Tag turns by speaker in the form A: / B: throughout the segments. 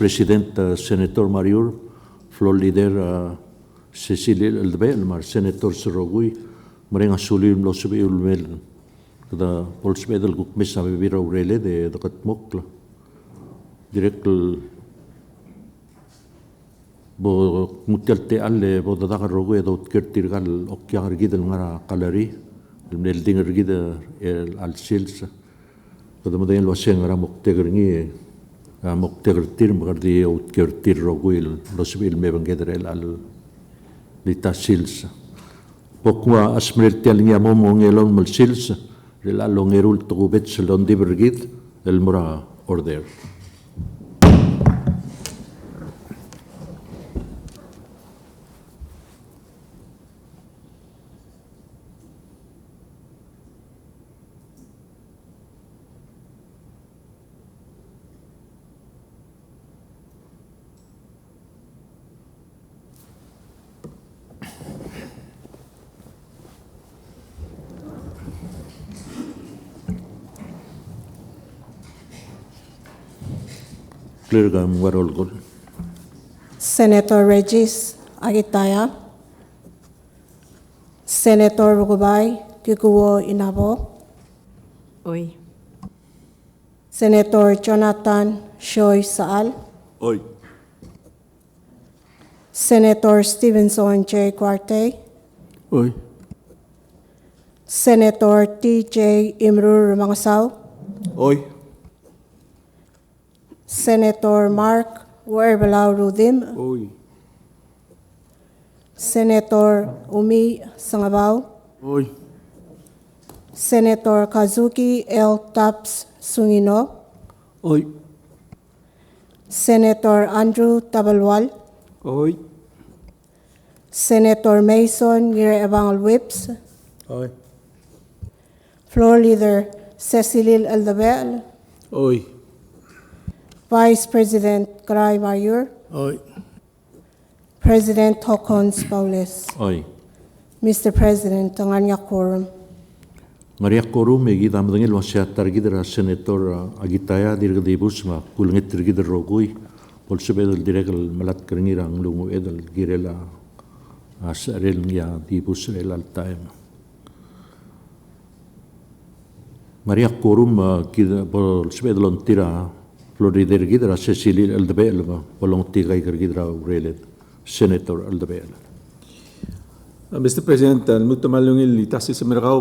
A: President Senator Mariur, Floor Leader Cecilia Aldabel, Senator Sarogui, Marenga Sulim Losabi Ulmel, the Polsmedal Gukmisa Vira Urele, the Katmokla, Direct Bo Mutialte Alle, Bodaka Rogue, Kertirgal, Okiar Gidel Mara Calari, el Dinger Gida Al Sils, the Model was saying Ramoktegri, Moktegir, Mardi, Kertir Roguil, Losville Mevangedrel Al Lita Sils. Pokwa Asmel telling Yamong Elon Mal Sils, Rela Longerul to Betselon Divergid, El Mora Order.
B: Senator Regis Agitaya, Senator Rugubay Kikuwo Inabo,
C: Oy.
B: Senator Jonathan Shoy Saal,
D: Oy.
B: Senator Stevenson J. Quarte,
D: Oy.
B: Senator T.J. Imrur Mangasaw,
D: Oy.
B: Senator Mark Werbelau Rudim,
D: Oy.
B: Senator Umi Sangabaw,
D: Oy.
B: Senator Kazuki L. Taps Sungino,
D: Oy.
B: Senator Andrew Tabalwal,
D: Oy.
B: Senator Mason Girebangal Whips,
D: Oy.
B: Floor Leader Cecilil Aldabel,
D: Oy.
B: Vice President Karay Mayur,
D: Oy.
B: President Hokons Paules.
A: Oi.
B: Mr. President, ang anya quorum.
A: Maria Korum, Egida Madangil, was Targidra, Senator Agitaya, Dirgadibusma, Kulangit Dirgidra Rogui, Polsebedel Direcal Malat Kringirang Lungu Edel, Girela, Asarelnia, Dibusrel al time. Maria Korum, Polsebedel Tira, Florida Gidra, Cecilia Aldabel, Volontiga Gidra Relet, Senator Aldabel.
D: Mr. President, Mutamalungil itasi sa merkaw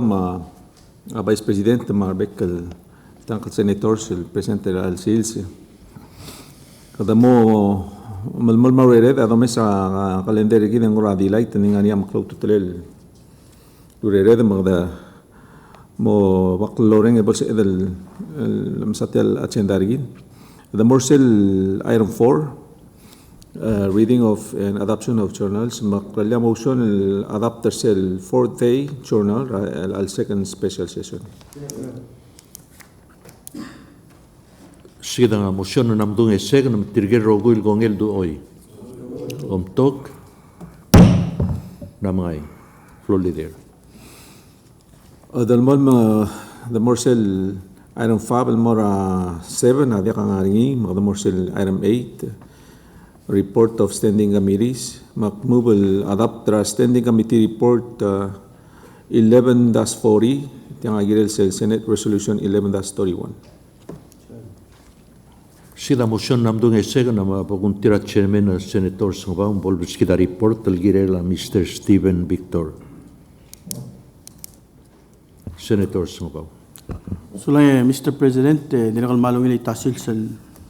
D: Vice President Marbek tangkal senators el Presidente al Sils. Kada mo malmal maweret adome sa kalendar gid ang radi light ning ani am cloud tutel. Durere de magda mo bakloreng e bolsa edel masatel agenda gid. The Morsel Item 4, reading of and adoption of journals. Makralya motion adapt el 4th day journal al second special session.
A: Sige nga motion na namdung eseg na tirgir roguil gongel do oy. Omtok namay floor leader.
D: The Morsel Item 5 mora 7 adia kang aringi the Morsel Item 8 report of standing committees. Makmubal adopt the standing committee report 11-40 tiang agirel sa Senate Resolution 11-31.
A: Sida motion namdung eseg na mapaguntira chairman senator sangba bolbis kita report talgirela Mr. Stephen Victor. Senator sangba.
E: Sulay, Mr. President, dinakal malungil itasil sa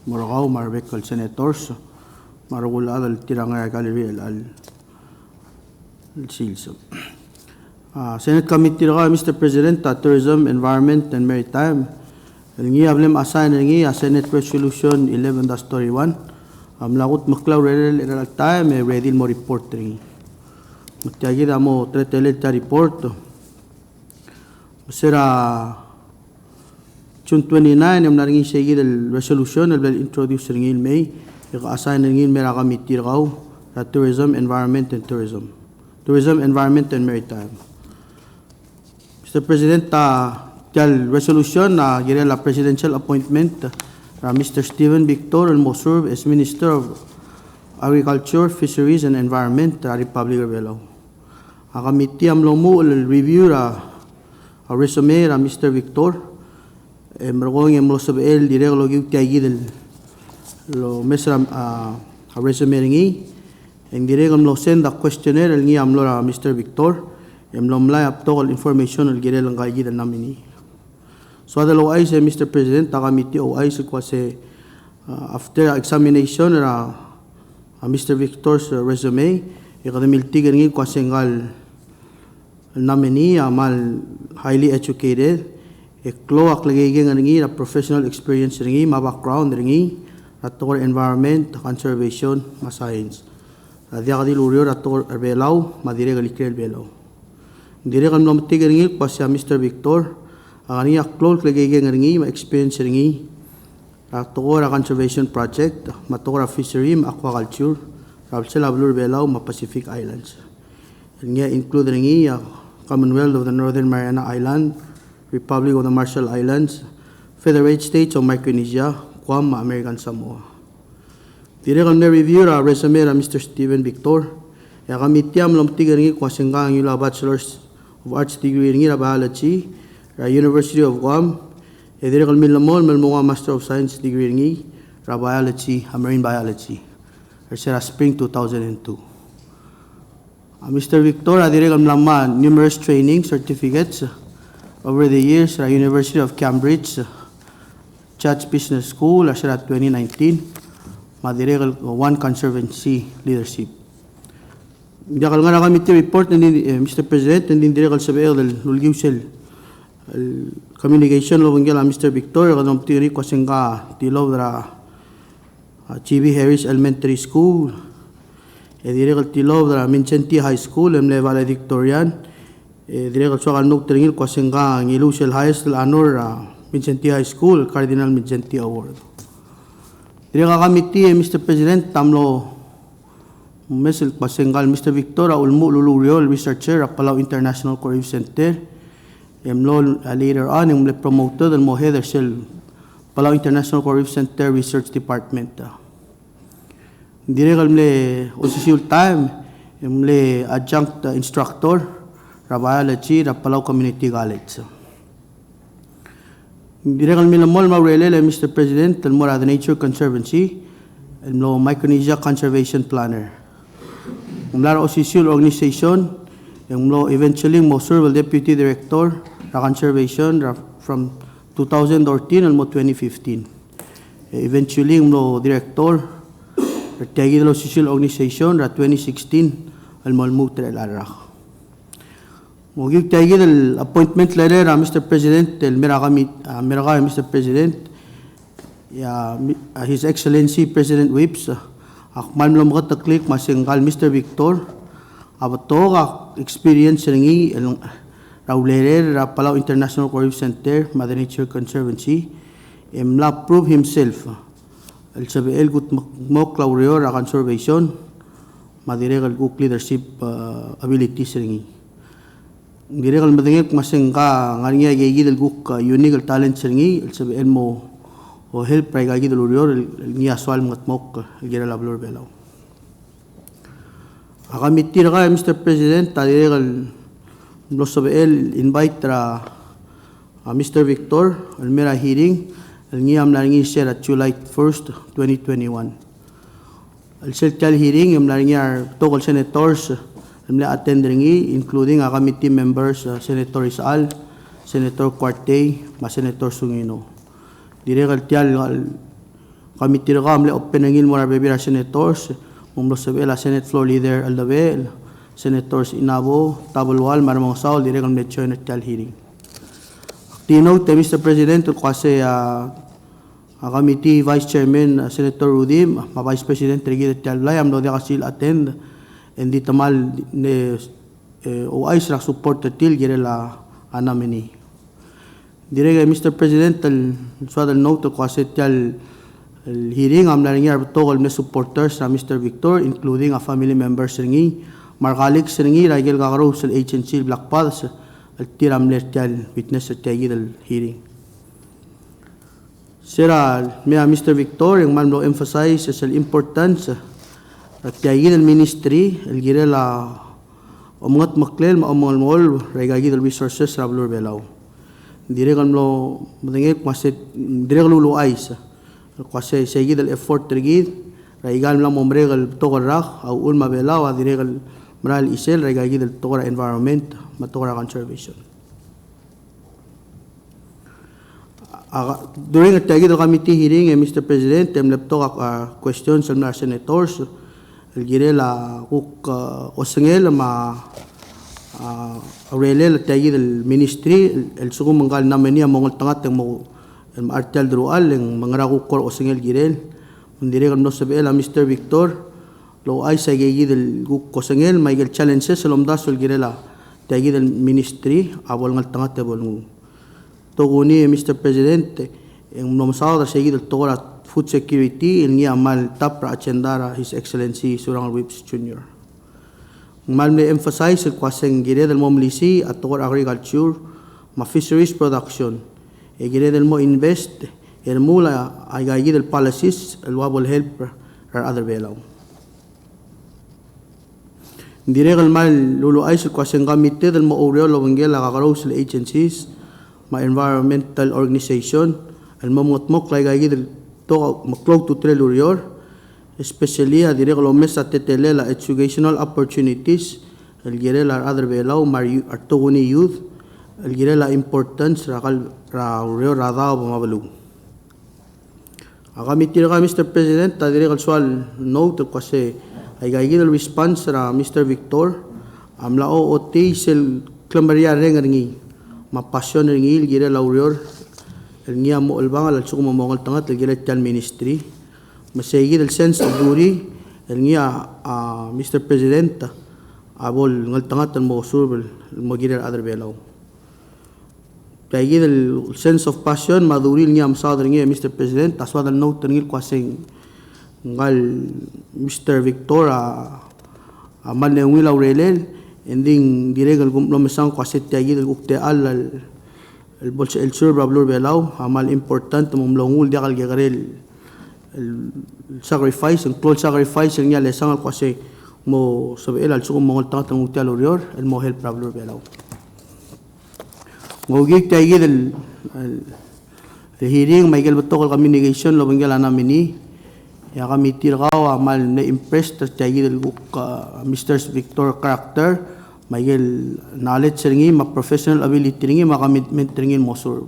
E: Morocco, Marbekal Senators, marugula al tirangay gallery al silso. Senate Committee ka, Mr. President, Tourism, Environment, and Maritime. Ngi ablem assign ngi Senate Resolution 11-31. Lakot maklaw rel time ready mo report ngi. Mutiyagi da mo tretelet ta report. Sira June 29 am naringi sige del resolution al introduce ringi May assign ringi mera committee raw tourism, environment and tourism. Tourism, environment and maritime. Mr. President, resolution na ginela presidential appointment Mr. Stephen Victor will mo serve as Minister of Agriculture, Fisheries and Environment, Republic of Belao. A committee amlo mo will review a resume ra Mr. Victor. Mergong emlo sabel direct lo gyud tiagi del lo mesra a resume ringi. Ang direct amlo send a questionnaire ngi amlo ra Mr. Victor. Emlo mlay aptol information al gire lang kay gidan namin ni. So adalo ay sa Mr. President ta committee o ay sa kwase after examination ra Mr. Victor's resume ikadamilti gangi kwase ngal nominee amal highly educated eklo aklagay ngi na professional experience ringi ma background ringi ator environment conservation ma science adia kadil urio ator Belao madire galikrel Belao dire kan nom tiga ringi kwase Mr. Victor ani aklo aklagay ngi ma experience ringi ator conservation project mator fishery ma aquaculture Rabsel Ablur Belao ma Pacific Islands nga include ringi Commonwealth of the Northern Mariana Island, Republic of the Marshall Islands, Federate States of Micronesia, Guam, American Samoa. Dire kan review ra resume ra Mr. Stephen Victor. Ya kamitiam lom tiga ringi kwasenga ang yula Bachelor's of Arts degree ringi ra biology ra University of Guam. Dire kan milamol melmonga Master of Science degree ringi ra biology, marine biology. Ra spring 2002. Mr. Victor, adire kam laman numerous training certificates over the years sa University of Cambridge, Church Business School, asya 2019, madire kal One Conservancy Leadership. Jakal nga kami report ni Mr. President, hindi dire kal sabi del lulgiusel communication lo ngala Mr. Victor kanong tiri kwasenga tilaw dra Chibi Harris Elementary School. Dire kal tilaw dra Mincenti High School emle valedictorian dire kal so kanok tringil kwasenga ngilusel high school honor Mincenti High School Cardinal Mincenti Award. Dire ka committee Mr. President tamlo mesel kwasengal Mr. Victor ulmo luluriol researcher Palau International Coral Reef Center emlo later on emle promoted and mo header sel Palau International Coral Reef Center Research Department. Dire kalmle usisul time emle adjunct instructor ra biology ra Palau Community College. Dire kalmle lamol maurele Mr. President el mora the Nature Conservancy emlo Micronesia Conservation Planner. Umlara usisul organization emlo eventually mo serve deputy director ra conservation from 2014 elmo 2015. Eventually emlo director Tiagi lo social organization ra 2016 al malmutre al-arak. Mugig tiagi del appointment letter Mr. President el miraga Mr. President ya His Excellency President Whips akmal mo mga taklik masengkal Mr. Victor abato experience ringi ra letter ra Palau International Coral Reef Center Mother Nature Conservancy emla prove himself el sabi el gut mo claurio ra conservation madire kal guk leadership abilities ringi dire kal madengek masengka ngania gigi del guk unique talent ringi el sabi el mo o help pra gigi del urior el ni aswal ngat mok gira la blur Belao akamiti ra Mr. President dire kal no sabi el invite ra Mr. Victor el mera hearing Ngiyam na ringi share at July 1st, 2021. Al-Seltial hearing, yung na ringi tokol senators, attend ringi, including committee members, Senator Isal, Senator Cuarte, Senator Sungino. Dire kaltial, committee ringi, amle open ngin mo na bebira senators, mumlo sabela Senate Floor Leader Aldabel, Senators Inabo, Tabulwal, Maramong Saul, dire kaltial senatial hearing. Tinote, Mr. President, kasi committee Vice Chairman Senator Rudim, Vice President Regida Tialay, amlo dia kasil attend, and di tamal o ay sila support til gire la anamini. Dire Mr. President, suadal note kasi tial hearing am na ringi tokol na supporters sa Mr. Victor, including a family members ringi, markalik ringi, ragil kakaro sa agency Black Paths, al tiram lertial witness at tiagi del hearing. Sira, may Mr. Victor, yung man lo emphasize sa importance at tiagin ang ministry, el gire la omongat maklel, maomongal mol, regagi del resources sa Blur Belaw. Dire kan lo, matingin, kasi dire kan luluay sa, kasi segi del effort rigid, regal lang momregal tokorak, au un mabelaw, dire kan maral isel, regagi del tokora environment, matokora conservation. During the Tagido Committee hearing, Mr. President, lepto questions sa mga senators, gire la kuk osengel ma Aurelio Tagido Ministry, el sugo manggal namin niya mongol tangat ang mo artel drual ang mga rakukor osengel gire, dire kan no sabi Mr. Victor, lo ay sa Tagido kuk osengel may challenges sa lomdasol gire la Tagido Ministry, abol ngal tangat abol mo. Toguni, Mr. President, yung nomasao da seguido el tokora food security, il niya mal tapra achendara His Excellency Surang Whips Jr. Mal may emphasize el kwaseng gire del mo milisi at tokora agriculture, ma fisheries production. E gire del mo invest, el mula ay gayi del policies, el wabol help or other belaw. Dire el mal luluay el kwaseng gamite del mo oreo lo wenggel agagaraw sila agencies, ma environmental organization al mamotmok lay gagi del to maklog to trelurior especially dire lo mesa tetelela educational opportunities el girela other belaw mar artoguni youth el girela importance rakal rio radao mabalu agamitir ka Mr. President ta dire kalsual note kasi ay gagi del response ra Mr. Victor amlao oti sel clamaria rengarngi mapasyon ng il gira laurior el niya mo el bangal al suko mamongal tangat el gira tal ministry masegi el sense of duty el niya Mr. President abol ngal tangat al mo surbel mo gira other belaw kaya el sense of passion maduri niya masadar niya Mr. President aswad al note ngil kwasing ngal Mr. Victor amal ne ngil aurelel ending diregal gumlo mesang kwasit tagi del ukte al bolsa el sur Blur Belaw amal important mumlongul dia kal gegarel el sacrifice en close sacrifice nya lesang al kwase mo sabi al suko mongol tangat ng ukte alurior el mo help Blur Belaw ngogi tagi del hearing may gel betok communication lo bengel namin ni ya kami tirgaw amal na impressed tagi del Mr. Victor character may knowledge ringi ma professional ability ringi ma commitment ringi mo sur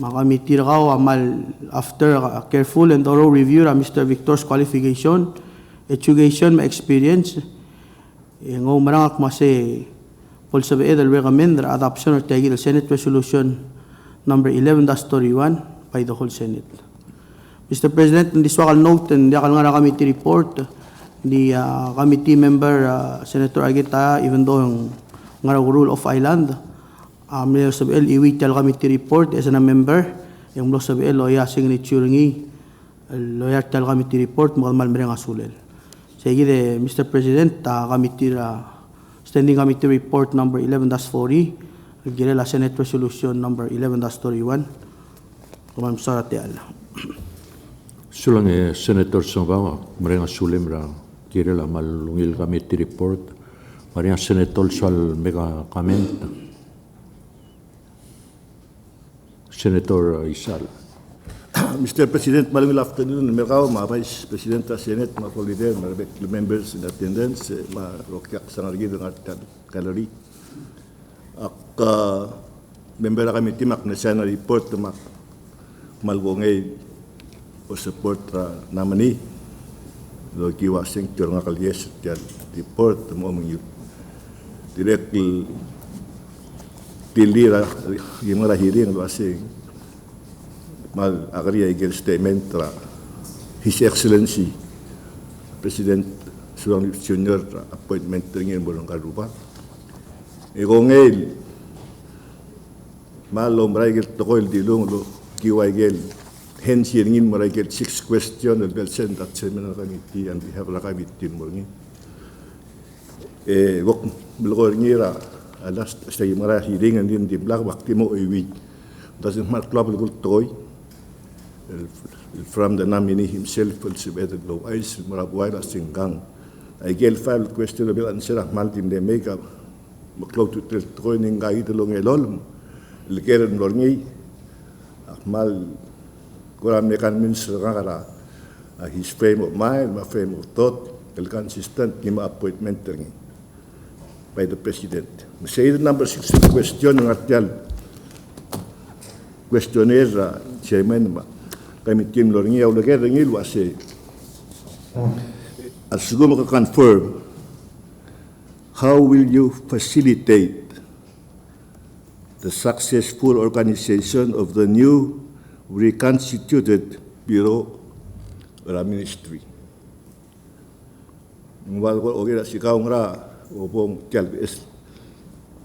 E: makami tirgaw amal after a careful and thorough review of Mr. Victor's qualification education ma experience ngo marangak mase pol sabi del recommend the adoption of tagi del Senate Resolution number 11-31 by the whole Senate. Mr. President, in this wakal note, and yakal nga na committee report, the committee member, Senator Aguita, even though yung nga rule of island, may sabi iwital committee report as a member, yung lo sabi loya signature ngi, loya tal committee report, makalmal mereng asulel. Sige de, Mr. President, committee, standing committee report number 11-40, girela Senate Resolution number 11-31, kumam sarate ala.
A: Sulang Senator Songbawa, marenga sulim ra kira la malungil committee report, marenga Senator Sal mega comment. Senator Isal.
F: Mr. President, malungil afternoon. Merkaw, mga Vice President sa Senate, mga leader, mga members in attendance, mga rokyak sa ngarigid ng Artal Gallery. Member na committee, maknasya na report na malgongay o support naman ni lo kiwasing tur nga kalyes at report mo mga direct tilira yung mga hearing lo asing mal agri igel statement His Excellency President Surang Whips Jr. appointment ngin bolong karupa ngel mal lombray gel tokoil dilong lo kiwaigel hence hearingin mo get 6 question of Belsen at seminar committee and we have a committee mo ni wak blogor ngira alas sa imara hearing and din di black wakti mo iwi doesn't mark club gul toy from the nominee himself, Elizabeth Loais, Marabuay, Singgang. I get filed questionable answer of Maltin de Mega, McCloud to tell Troining Gaid along a lol, Ligeren Lorney, Mal Goramekan Minister Rara, his frame of mind, my frame of thought, consistent in my appointment by the President. Say the number 16 question, questionnaire, Chairman, Committee Lorney, or Ligeren was a as you confirm, how will you facilitate the successful organization of the new reconstituted Bureau or Ministry? While we si kau ngara, obong kalbes,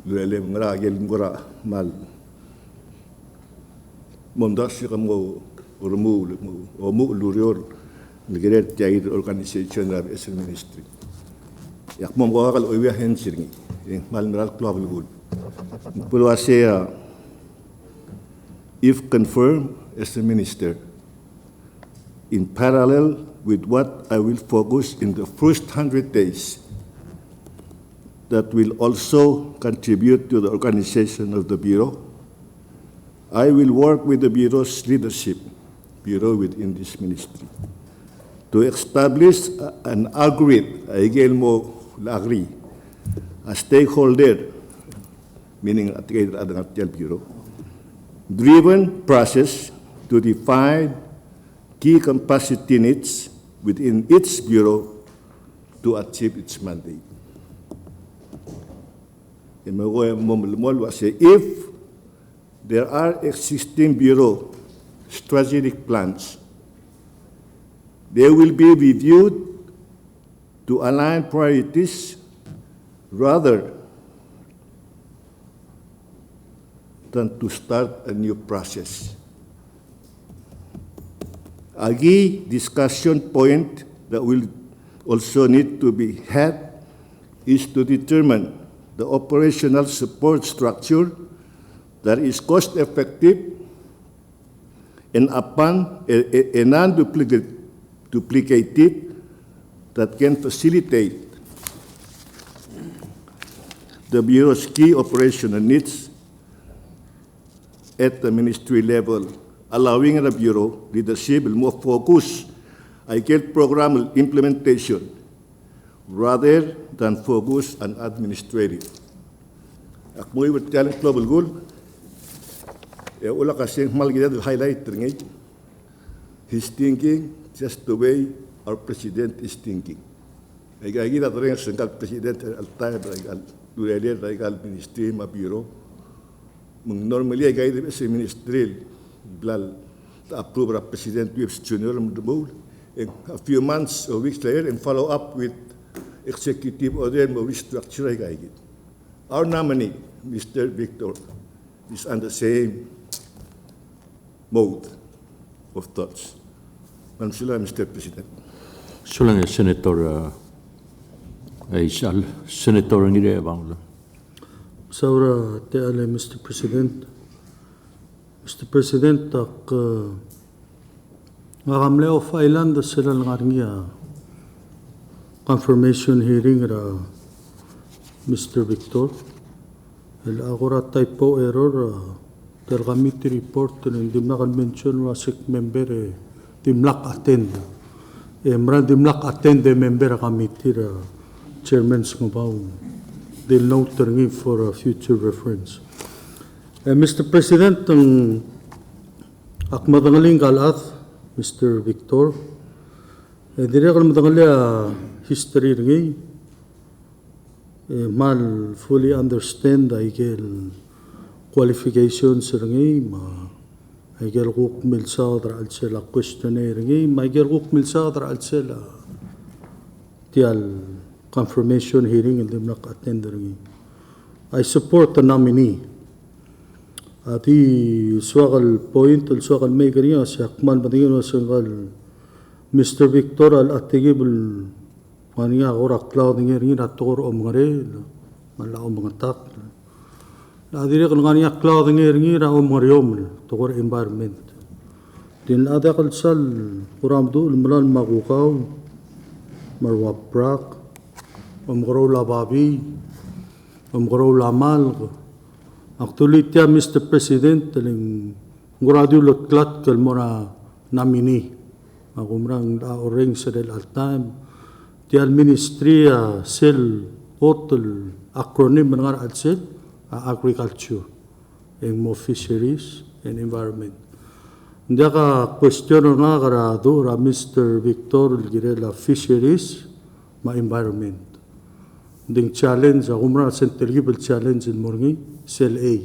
F: luele ngara gel ngora mal, mondas kamu urmu omu lurior. Negara tiada organisasi dalam asal ministry. Yak mom ko akal uwi hen sirngi. Mal meral club lugul. Pulo asya if confirmed as a minister, in parallel with what I will focus in the first 100 days, that will also contribute to the organization of the Bureau. I will work with the Bureau's leadership, Bureau within this ministry, to establish an algorithm, a stakeholder, meaning at the Bureau, driven process to define key capacity needs within its Bureau to achieve its mandate. If there are existing Bureau strategic plans, they will be reviewed to align priorities rather than to start a new process. A key discussion point that will also need to be had is to determine the operational support structure that is cost-effective and upon a non-duplicated that can facilitate the Bureau's key operational needs at the ministry level, allowing the Bureau leadership more focus on program implementation rather than focus on administrative. Ako ay talent global goal. Ula kasi mal kita highlight ringay. His thinking just the way our president is thinking. Ay kita ring sengkal president altai regal dueler regal ministry ma bureau. Mung normally ay gaya sa ministry blal approve the president with junior mudbul. A few months or weeks later and follow up with executive order mo restructure ay gaya. Our nominee, Mr. Victor, is on the same mode of thoughts. Mr. President.
A: Sulang Senator Aishal, Senator Ngire Bangla.
E: Saura teale Mr. President. Mr. President, tak ngakamle of island sila langarnya confirmation hearing ra Mr. Victor. Akura typo error der committee report ng dimna convention wasik member dimlak attend. Emran dimlak attend the member committee chairman's ngubaw. They'll note the for future reference. Mr. President, ang akmadangaling kalat, Mr. Victor, dire ka madangalia history ringi, mal fully understand ay qualifications ringi, ay kuk milsa dra alsela questionnaire ringi, ay kuk milsa dra alsela tial confirmation hearing and them nak attend ringi. I support the nominee. Ati suakal point al suakal may kaniya si Akmal matingin suakal Mr. Victor al atigibul kaniya orak cloud ringi nator ngare malao mga tak. La dire kan kaniya cloud ringi ra ngariom tokor environment. Din ada kalsal kuram do ulmulan magukaw marwaprak umgaraw lababi umgaraw lamal. Actually tiya Mr. President taling ngurado lotlat kalmora namini magumrang laoreng sa del altam tiya ministry sel hotel acronym ng adsel agriculture and mo fisheries and environment. Hindi ka question nga karado ra Mr. Victor Girela Fisheries ma environment. Ding challenge ako mara centrifugal challenge in morning cell A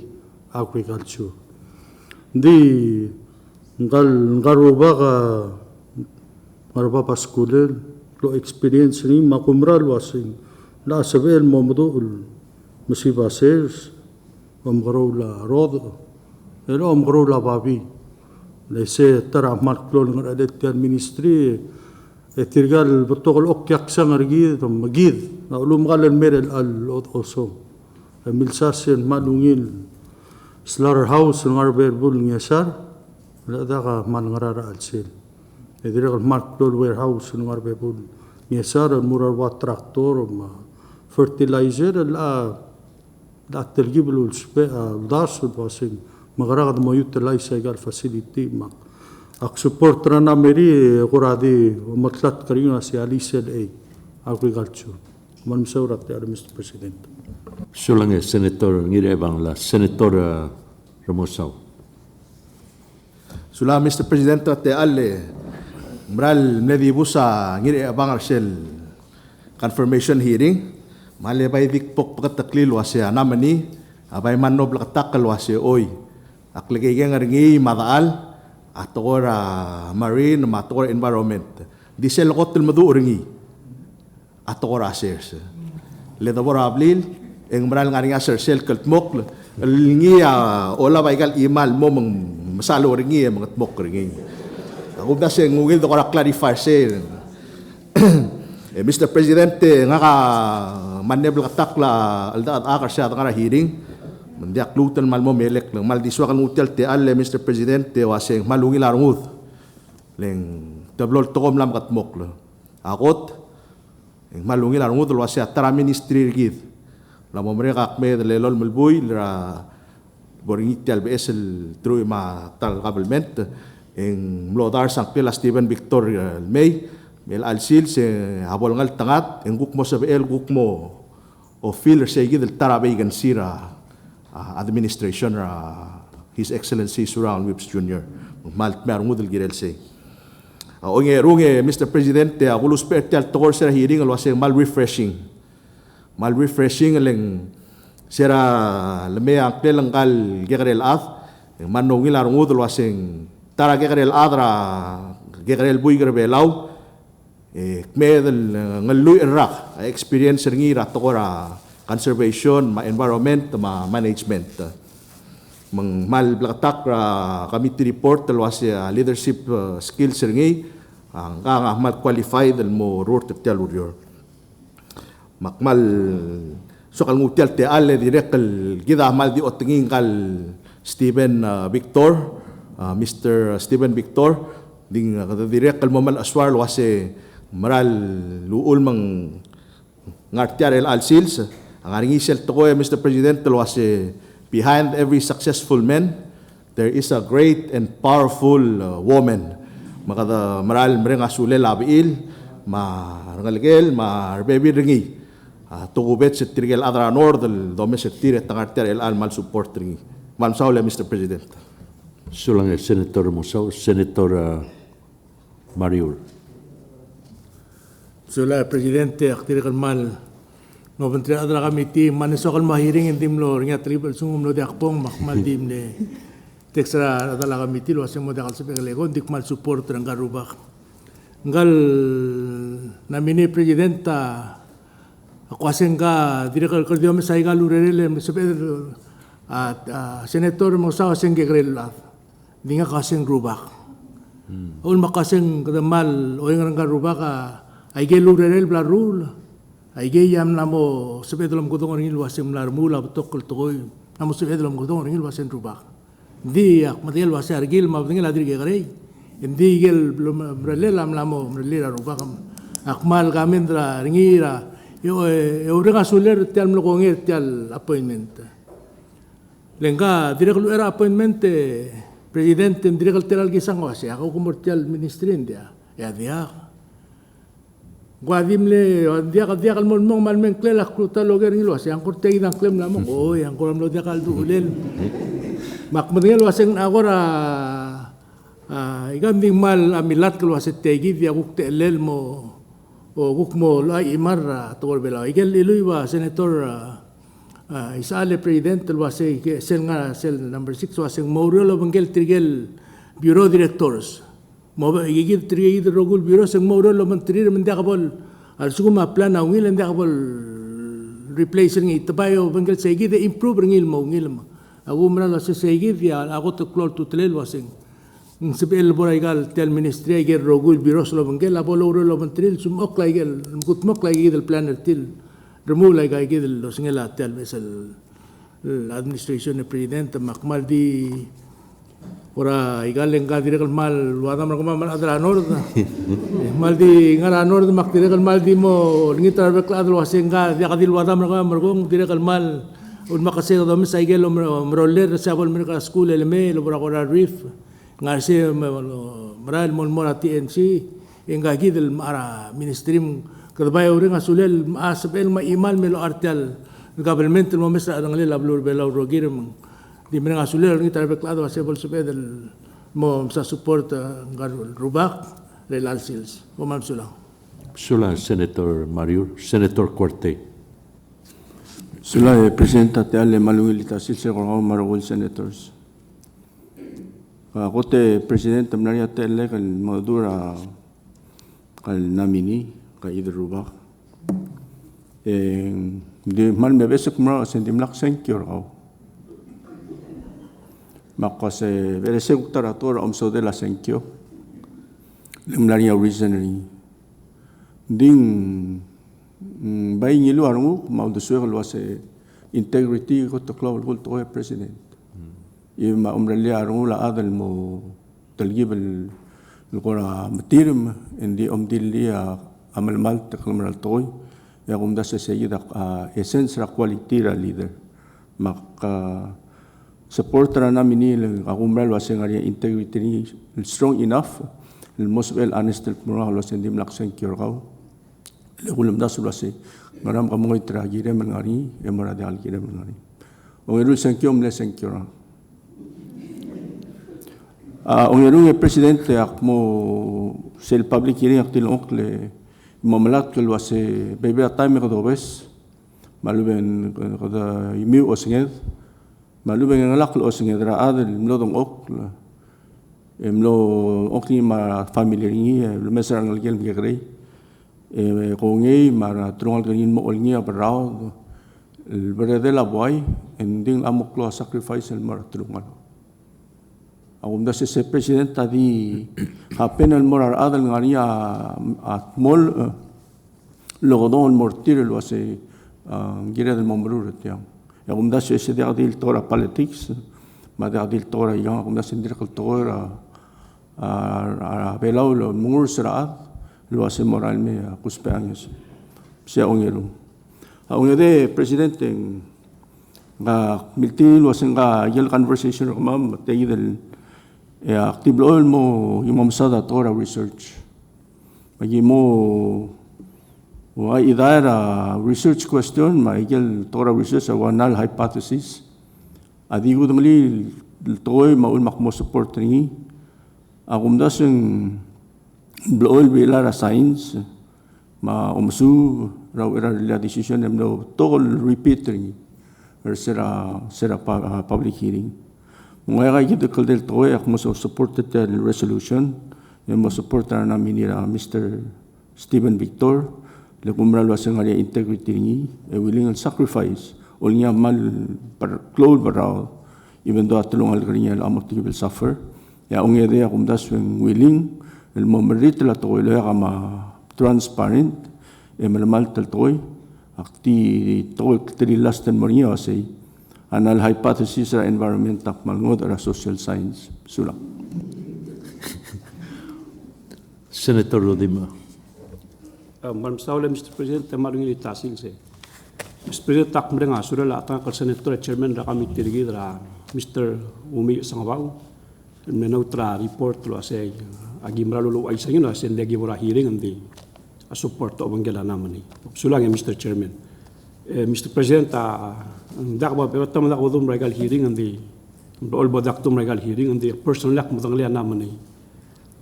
E: agriculture. Hindi ngaro ba ka marba paskulen lo experience ni makumral wasing la sabel mo modul masiba sales omgaro la rodo pero omgaro la babi. Lese tara marklol ng adet ministry tirgal botokol okyak sa ngargi magid na ulumgalan merel al also milsasen malungil slaughterhouse ng arberbul ngyasar lada ka man ngarara alsil tirgal marklol warehouse ng arberbul ngyasar murar wa traktor ma fertilizer la tergibul spe dasud wasing magaragad mo utilize sa facility mak ak support na meri kuradi matlat karinga si ALICLA agriculture man saurat ya Mr. President.
A: Sulang Senator Ngirebang la Senator Ramosaw.
F: Sula Mr. President te alle mral mnedibusa Ngirebang Arcel confirmation hearing male bay dikpok pagtaklil wasya namani abay mannob lakatakal wasya oy aklagay ngi madaal atokora marine matokora environment disel kotel madu uringi atokora sers le dabora ablil eng maral ngari sel sel kaltmok ngi ola baygal imal mo masalo uringi mga tmok uringi ako da se ngugil do clarify se Mr. President nga ka manebl katakla alda akar siya ngara hearing Mandiak lutan mal mo melek lang mal diswa kan utel te alle Mr. President te waseng malungi larungut leng tablol tokom lam katmok lo akot eng malungi larungut lo wasya tara ministry gid la mo mereka akme lelol melbuy la boringi tel besel true ma tal government eng mlodar sang pila Stephen Victor May mel alsil se habol ngal tangat eng gukmo sa el gukmo o filler se gid tara baygan sira administration His Excellency Surround Whips Jr. Malt merong udal girel say. Onge runge Mr. President agulus pertial tokor sera hearing alwaseng mal refreshing leng sera leme angkel langkal gegrel ath manongil arong udal waseng tara gegrel adra gegrel buy gerbelaw kmedel ngaluy rak experience ngira tokora conservation, environment, management. Mang malblatak committee report talwas leadership skills ringi ang mal qualified mo rort tel urior. Makmal so kal ngutel te alle direct gida mal di otingin kal Stephen Victor, Mr. Stephen Victor ding direct kal momal aswar wase maral luul mang ngartiar el alsils ang aring isel to ko Mr. President was behind every successful man there is a great and powerful woman makada maral mreng asule labil marangalgel marbebi ringi tugubet sa tirgel adra nord del domes tire tangarter el almal support ringi man saule Mr. President.
A: Sulang Senator Ramosaw, Senator Mariul.
G: Sula Presidente aktir kalmal Ngobentri adra kami tim manisokal mahiring intim lo ringa tribal sungum lo diakpong makmal dim le tekstra adala kami tilo asing mo dakal sabi kalegon dikmal support ng garubak ngal namini Presidenta ako asing ka direkal kardiyo me sa igal urerele sabi at Senator mo sa asing gegrel di nga kasing rubak ul makasing kadamal o yung garubak ay gelurerel blarul ay gayam namo sepedalam gudong ringil wasim lar mula betok toy namo sepedalam gudong ringil wasim rubak di ak material wasar gil ma tingil adir gegare Hindi gel mrele lam lamo mrele ra rubakam. Akmal kamin ra ringira. Yo ora suler tial mlokongir tial appointment. Lengka direkal era appointment presidente direkal tial gisang wasi ako kumortial ministrin dia. Ya dia. Guadim le dia kal mon malmen klela kruta loger ngilo wasi ang korte idang klem lamo. Oy ang koram lo dia kal dulen. Makmudel waseng agora iganding mal amilat kal wasit tegi dia gukte lel mo o gukmo lai imarra tol bela igel iluiwa senator isale president wase sel nga sel number 6 waseng Mauricio Bangel Trigel bureau directors mo igid trigid rogul bureau seng Mauricio Mantri mendakabol al suguma plan na ngil ndakabol replacing itabayo Bangel segid improve ngil mo ngil mo ako mra la segid ya ako to klol to tlel waseng sebel boraigal tel ministry ger rogul biro slo bangel apolo ro lo mantril sumok laigel gutmok laigel del planner til remove laigel del los ngela tel vesel administration president makmal di ora igal lenga direkal mal wada mar mal adra nord mal di ngara nord mak direkal mal di mo ngitar bekla adlo wasenga dia kadil wada mar gong direkal mal un makase do mes aigel roller sabol mer school elme lo bora kora reef ngarse maral mon mora TNC enga gidel mara ministrim kadbay ore ngasulel asbel ma imal melo artel government mo mesa ang lila blur belaw rogirem di men ngasulel ni tarbeklado asebol subedel mo sa support ngar rubak relal sils o mamsula
A: Sula Senator Mario, Senator Corte.
E: Sula Presidente Ale Maluilita Silse Korao Maragol Senators. Kote Presidente Mnaria Tele kal Madura kal Namini kal Idrubak. Di mal me besok mra sendim lak senkyor au. Makase verese uktarator om so de la senkyo. Mnaria reasonary. Ding bay ngilu arungu mau de suer lo se integrity ko to klaw ko to president. Ima umrali arungu la adal mo talgib el qura matirim indi umdilli amal mal takmal toy ya gumda se sayida essence ra quality ra leader mak support ra namini el agumral wa sengaria integrity strong enough el most well honest el moral lo sendim laksen kirgau le gulam das lo se ngaram kamoy tragire mangari emara de algire mangari ongeru senkiom le senkira ongeru presidente akmo sel public hearing aktil onkle mamalat ke lo se bebe time ko dobes maluben kada imi osnged maluben ngalak lo osnged ra adel mlodong ok emlo okni ma family ringi lo mesar ngalgel bigrei kongei mara trungal ganin mo olngi abrao el verde la boy ending amoklo sacrifice el mar trungal agumda se president tadi hapen el morar adal ngania atmol logodon mortir lo se gira del mombrur tiam agumda se de adil tora politics ma de adil tora ya agumda se dirkal tora a belau lo mur seraat lo hace moralme a cuspeaños sea ongero ongede presidente nga milti lo hace nga yel conversation ko mam te del activo mo imam sada tora research magi mo wa idara research question ma yel tora research wa null hypothesis adigo dumali toy maul makmo support ni agumda sing blool bilara science ma umsu raw era la decision no tol repeating or sera public hearing mga gid del toy ak mo supported the resolution mo support na minira Mr. Stephen Victor le kumralo sa nga integrity ni willing sacrifice ol niya mal par close baraw even though atulong al kanya amot will suffer ya ungede akumdas willing el momrit la toy le ama transparent malmal tal toy akti toy trilasten moria say anal hypothesis ra environment tak malngod ra social science sula
A: Senator Rodima.
H: Madam Saule, Mr. President, malungin itasil se. Mr. President, tak mereka sudah lah tangkal Senator Chairman dah kami tirgi dah Mr. Umi Sangabau. Menautra report lo ase agi meralu ay sangin ase lagi mura hearing andi support to banggela naman ni. Sulang ya Mr. Chairman. Mr. President, dak ba pero tam dak udum regal hearing andi all bodak tum regal hearing andi personal lak mudang lian naman ni.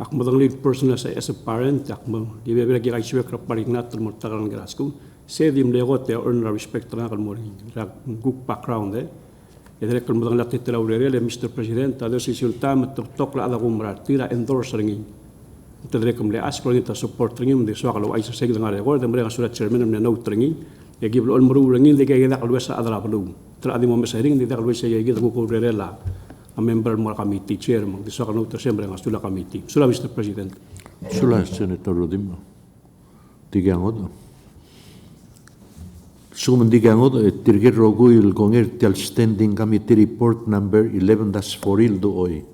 H: Ak mudang li personal sa as a parent ak mo di be lagi ay siya krap paring nat mo tagal grasku. Se dim lego te earn respect na kal mo guk background Idre kal mudang lak titla urere Mr. President ado si sultan tok la ada kumrar tira endorse ringi. Idre kam le ask ringi ta support ringi mde so kalau ay sa seg ngare gol de mereka surat chairman na note ringi ya giblo all muru ringi de kay dak alwesa adra belum. Tra adi mo mesaring de dak alwesa ya gid ko urere la a member mo committee chair mo de so kalau note sempre nga sula committee. Sula Mr. President.
A: Sula Senator Rodima. Tigangodo. Sumundigangodo tirgir roguil gonger tial standing committee report number 11-4 do oy.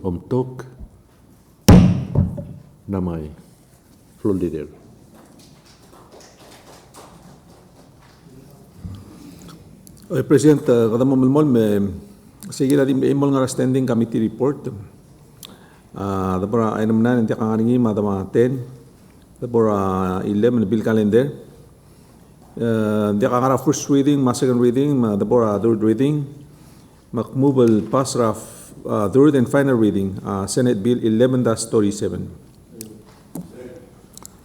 A: Omtok. Namay. Floor leader.
D: President, kada mo malmol me sige na din imol nga standing committee report. Tapos item 9 hindi ka ngaringi madama 10. Tapos 11 bill calendar. Hindi ka ngara first reading, second reading, tapos third reading. Makmubal pasraf third and final reading, Senate Bill 11-37.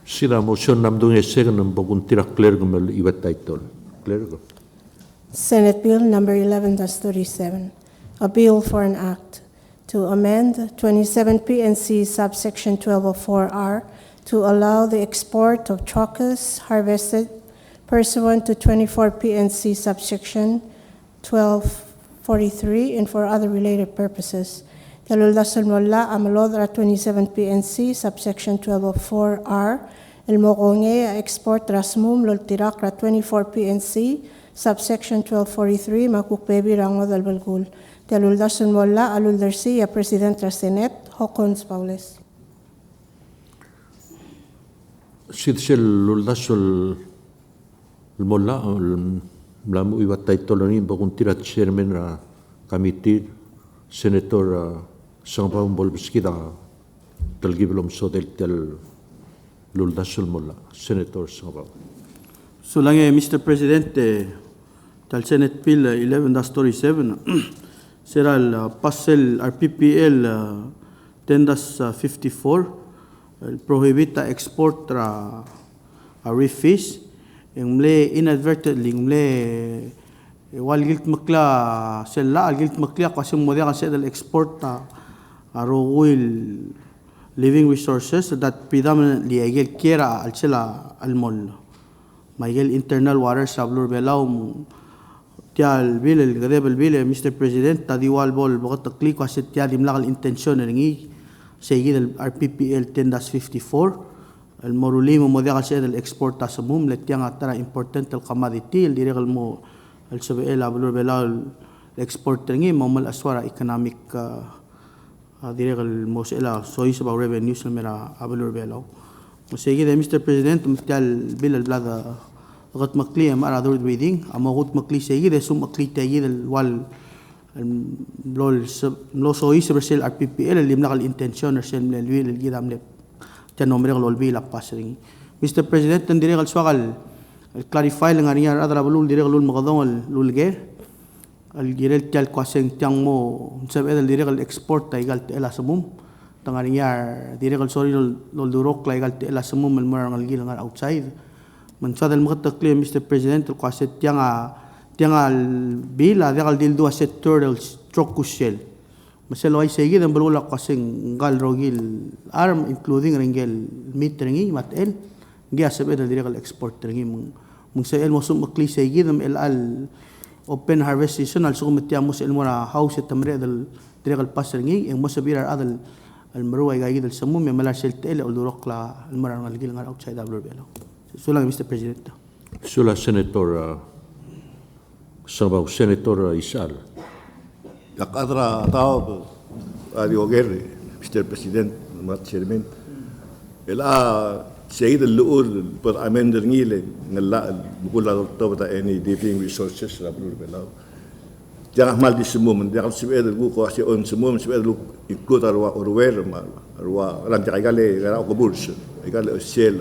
A: Sila motion namdung second ng bagun tirak clear gumel ibat title. Clear go.
B: Senate Bill number 11-37, a bill for an act to amend 27 PNC subsection 1204R to allow the export of trocus harvested pursuant to 24 PNC subsection 1243 and for other related purposes. Taluldasul mola amalodra 27 PNC subsection 1204R el mokonge export rasmum loltirak ra 24 PNC subsection 1243 makukbebi rango dalbalgul. Taluldasul mola aluldarsi ya President ra Senate Hokons Paules.
A: Sidshel luldasul Mola lamu ibat title ni bagun tirat chairman ra committee senator Sangpa Bolbiski da talgi belum so del luldasul mola senator Sangpa.
E: So lang Mr. President, tal Senate Bill 11-37, sera pasel RPPL 10-54, prohibita export ra reef fish, yung inadvertently, yung wal gilt makla sella, gilt makla kasi mo dia kasi dal export ruil living resources that predominantly agil kera al sila al mall. Maigil internal water sa Blur Belaw tial bil el grebel bil Mr. President tadiwal bol bakit takli kasi tial dimlakal intensyon ringi sa igil el RPPL 10-54 el morulimo mo dia kasi el export sa mum let yang atara important el commodity el direkal mo el sabi el Blur Belaw export ringi mo mal aswara economic direkal mo sila soy sa revenue sa mera Blur Belaw. Sige Mr. President, tial bil el blada gat makli am ara third reading amagut makli sige de sum makli tayi del wal lol so is Brazil RPPL limna kal intention er sen el wil el gidam le tan nombre lol bil pasring Mr. President tan dire kal swakal clarify lang ari ara balul dire lul magadong lul ger al girel tial kwaseng tiang mo sabe del dire kal export tay gal ela sumum tangariar dire kal sorry lol durok lay gal ela sumum el mar ngal gil ngal outside man sa dal makataclear Mr. President kasi tiang bila dia kal dildo set turtles trocus shell maselo ay sige dan balula kasi ngal rogil arm including ringel meat ringi matel gia sabe dal dire kal export ringi mung sa el mosum makli sige dam el al open harvest season al sum tiamos el mora house tamre dal dire kal pas ringi ang mosabir adal al maruay gagi dal samum me mala shell tel ul durokla al mara ngal gil ngal outside double belo. Sulang Mr. President.
A: Sula senator Sabaw senator Isal.
F: Yakadra tao ali oger Mr. President, Mat Chairman. Sayid al-luul per amender ngile ngala bukula to ta any dipping resources la blur belaw. Jangan mal di semua mendiak sibed lu ko si on semua sibed lu ikut arwa orwer ma arwa ran ta gale gara ko burs gale sel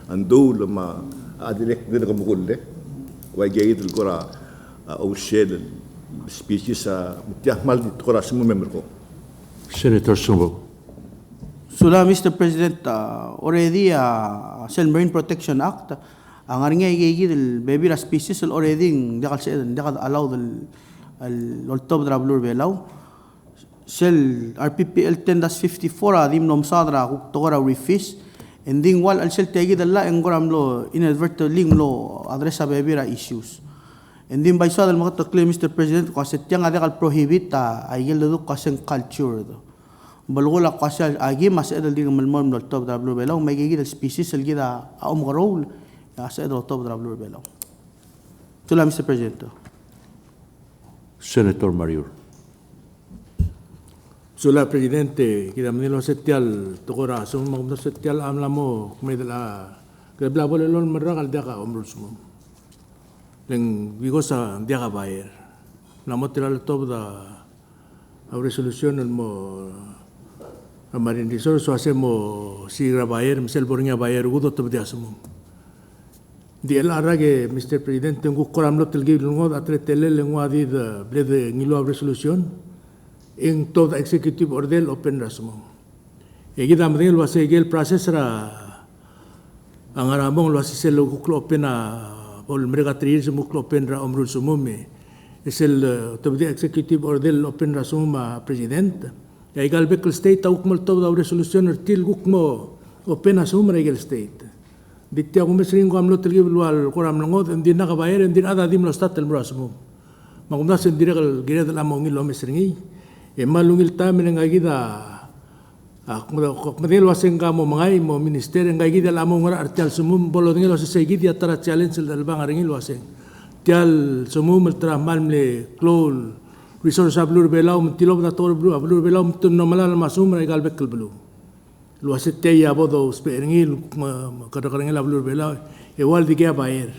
F: andul ma adirek de ko mukulle wa gayid al qura او sel species mutiah mal di qura semua member ko.
A: Senator Sumbo.
E: Sula, Mr. President, already Cell Marine Protection Act, ang nga igigid el baby species already dekal allow el oltob drablur belaw. Cell RPPL 10-54 adim nom sadra kuktora refish. Ending wal al cell tegid alla engoram lo inadvertently lo address baby issues. Ending by so dal mga claim Mr. President kasi tiyang adekal prohibit ay gel kaseng culture do. Balgula kasi agi mas edal di malmon no top W belaw may gigil species el gida garol ya sa edal top W belaw. Tula Mr. President.
A: Senator Marior.
G: Sula Presidente, kita menilo setial tokora sum magno setial amlamo kumedala kebla bolelon merakal daka omrul sumum. Leng bigo sa diaka bayer. Namo tiral top da resolution mo Marin Resource hacemos si Bayer, misal bornya Bayer gudo to dia semua. Di el arage Mr. President ngu koram lo telgi lungo atre tele lengwa di the bled ngilo resolution in to the executive order open rasmo. Egi dam del wase gel process ra angaramong lo sel lo open a bol mereka triir semua open ra omrul sumumi. Es el to the executive order open rasuma president. Ya igal bekel state au kmal to da resolution til gukmo open asum regal state ditya gumesring gam lo tilgi wal koram ngod endin na kabayer endin ada dim lo stat el brasmo magumda sen diregal gire da lamong lo mesringi e malungil tamen ngagida akmodel waseng gamo mangai mo minister ngagida lamong ra artial sumum bolo ngilo se segid ya tara challenge dal bangari waseng tial sumum tra malmle klol resource ablur belaw mtilob na tor blue ablur belaw mtun normal masum ra gal bekel blue lo asete ya bodo sperngil kadang-kadang ablur belaw e wal diga bayer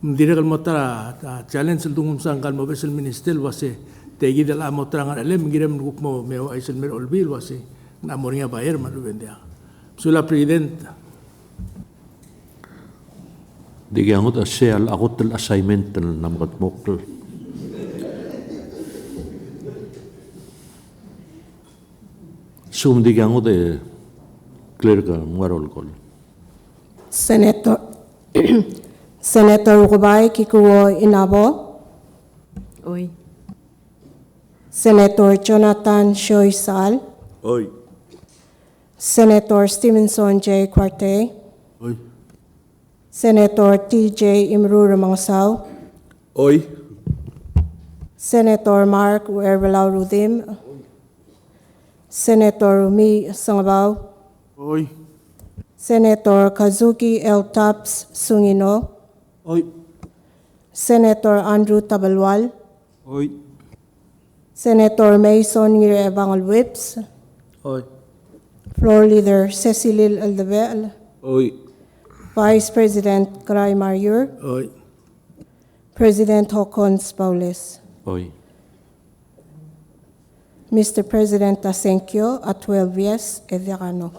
G: mdiregal motara challenge dungum sangkal mo besel minister wase tegi dal amotra ngal ele ngirem gukmo me aisel mer olbil wase na moringa bayer malu bendia sula president
A: Digangot asel akot el assignment namgat mokl. Sum digangot clear ka muarol kol.
B: Senator Rubay Kikuo Inabo,
C: Oy.
B: Senator Jonathan Shoy Sal,
F: Oy.
B: Senator Stevenson J. Quarte,
E: Oy.
B: Senator T.J. Imru Ramangsaw,
D: Oy.
B: Senator Mark Werbelau Rudim, Senator Rumi Sangabaw,
E: Oy.
B: Senator Kazuki L. Taps Sungino,
E: Oy.
B: Senator Andrew Tabalwal,
E: Oy.
B: Senator Mason Ngire Bangal Whips,
E: Oy.
B: Floor Leader Cecilil Aldabel,
D: Oy.
B: Vice President Gray Mariur,
G: Oy.
B: President Hokon Spaules.
A: Oy.
B: Mr. President, thank you. At 12 yes, Ediacano.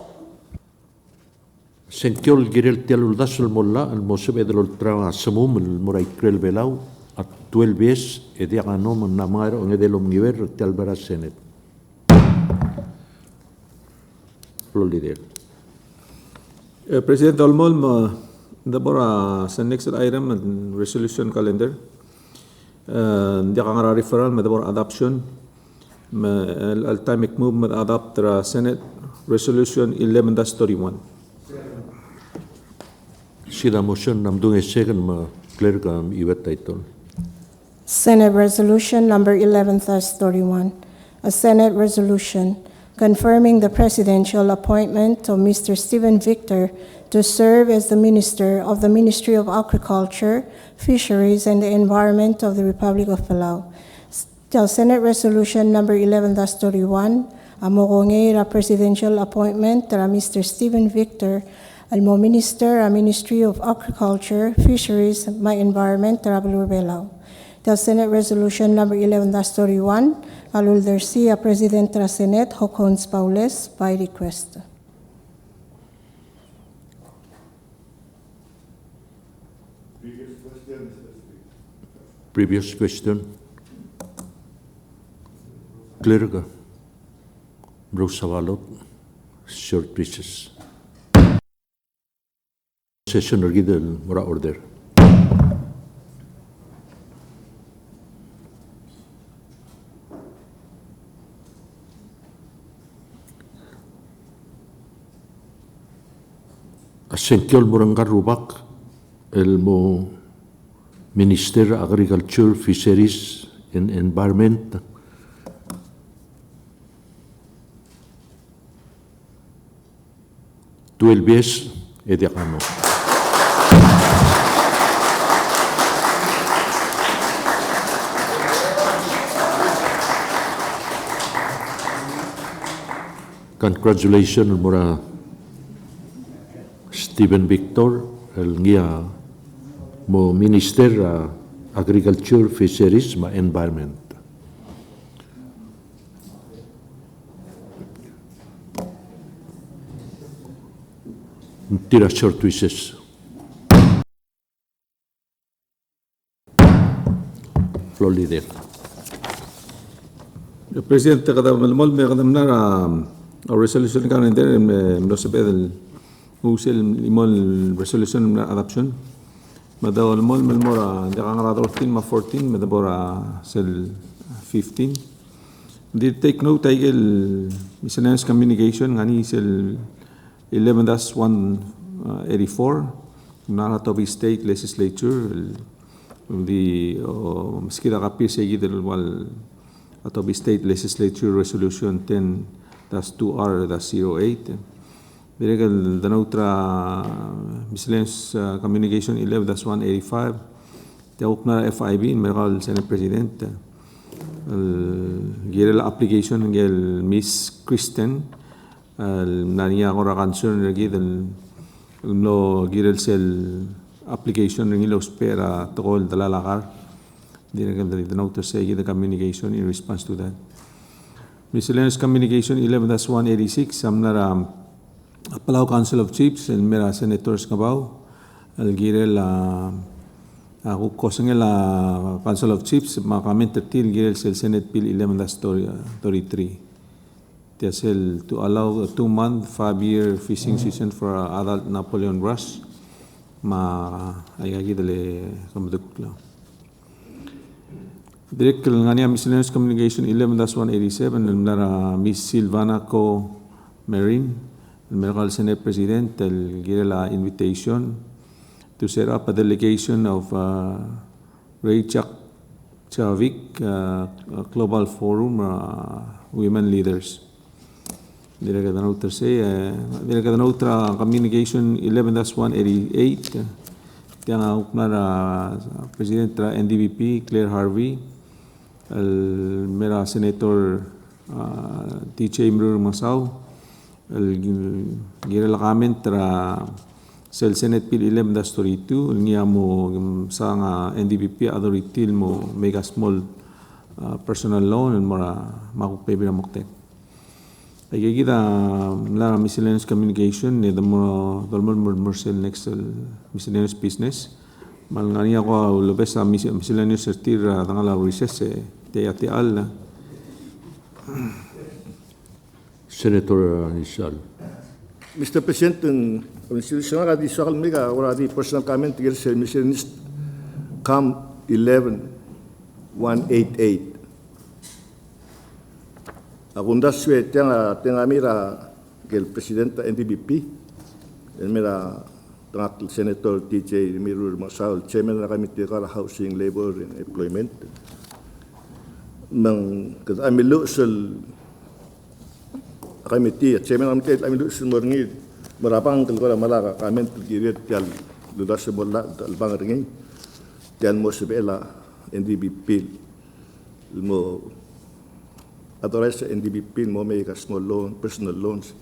A: Senkyol girel tialul dasul molla al moseb edel trawa samum el moray krel belaw at 12 yes ediano man namar on edelom giver tialbara senet. Florida.
D: President Olmol, dabora sa next item and resolution calendar. Hindi ka nga referral, dabora adoption. Al-time move adopt Senate Resolution 11-31.
A: Sila motion namdung second ma clear ka iwet title.
B: Senate Resolution Number 11-31, a Senate resolution confirming the presidential appointment of Mr. Stephen Victor to serve as the Minister of the Ministry of Agriculture, Fisheries, and the Environment of the Republic of Palau. Senate Resolution Number 11-31, Amokongay ra presidential appointment ra Mr. Stephen Victor, Almo Minister ra Ministry of Agriculture, Fisheries, My Environment ra Belao. The Senate Resolution number 11-31, Alulder C. a President ra Senate, Hocons Paules, by request.
A: Previous question. Clear ka? Bro Savalot, short recess. Session orgidel, mura order. Asenkyol murang karubak, el mo Minister Agriculture, Fisheries, and Environment. Tuelbies, Ediacano. Congratulations, mura Stephen Victor, el ngia mo Minister Agriculture, Fisheries, ma Environment. Tira short recess. Floor leader.
D: Presidente, kada malmol may kada mnar resolution ka rin din mlo sa bedel usil imol resolution na adoption. Madawal mol malmora di kang rador 14 ma 14 madabora sel 15. Did take note taigel miscellaneous communication ngani sel 11-184 Naratobi State Legislature the maskita kapir seguidel wal Atobi State Legislature Resolution 10-2R-08 Direkal Danautra Miscellaneous Communication 11-185 Tiawak na FIB Meral Senate President Girel application ng Miss Kristen naniya ko ra concern lagi del no girel sel application ng ilos pera tokol dalalakar direkal the notice say the communication in response to that miscellaneous communication 11-186 amnara Apalaw Council of Chiefs and Mera Senators Cabao al girel ako kosangel Council of Chiefs makamit til girel sel Senate Bill 11-33 TSL to allow a 2-month, 5-year fishing season for adult Napoleon Rush. Ayagi dali kamadukla. Direct nga niya miscellaneous communication 11-187 nara Miss Silvana Co. Marin, Medical Senate President, la invitation to set up a delegation of Ray Chavik, Global Forum Women Leaders. Direkada noutra communication 11-188 tiang uknara President NDVP Claire Harvey mera Senator TJ Mrur Masaw gira comment tra sel Senate Bill 11-32 niya mo sa nga NDVP authority mo mega small personal loan mora makupebe na moktek ay kita la miscellaneous communication ni damo dolmol morsel next miscellaneous business mal ngani ako lobes sa miscellaneous certir tangala recess te al
A: Senator Isal.
F: Mr. President, constitutional di soal mega ora di personal comment tigil sa miscellaneous CAM 11-188 Agunda sue tenga mira que el presidente NDVP, el mira tengah senator TJ Mirur Masal, chairman ng Committee on Housing, Labor and Employment. Nang kada amilu sul committee, chairman ng committee amilu sul morngi marapang kalkula malaka comment girit kal ludas bola albang ringin. Tiyan mo sebela NDVP mo authorized sa NDBP mo may small loan, personal loans.